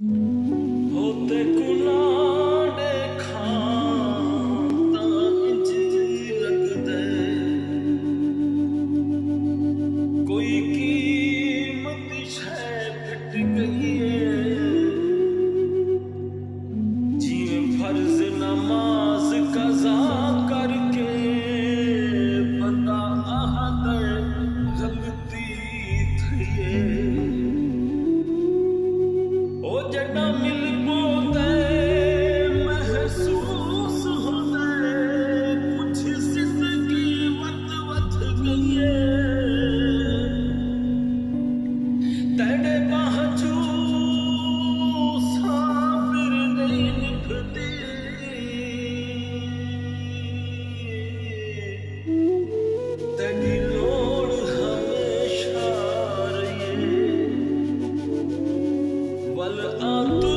होते कुलाड़े खां तां इंज लगदे कोई कीमती शै घट गई जिवें फर्ज नमाज कज़ा करके बंदा आखदे गलती थई ओ जड़ा मिल पोंदे महसूस होंदे कुछ जिंदगी वत गई तेरे बावजूद साबिर नहीं निभदी तेरी लोड़ हमेशा रही वल आ तू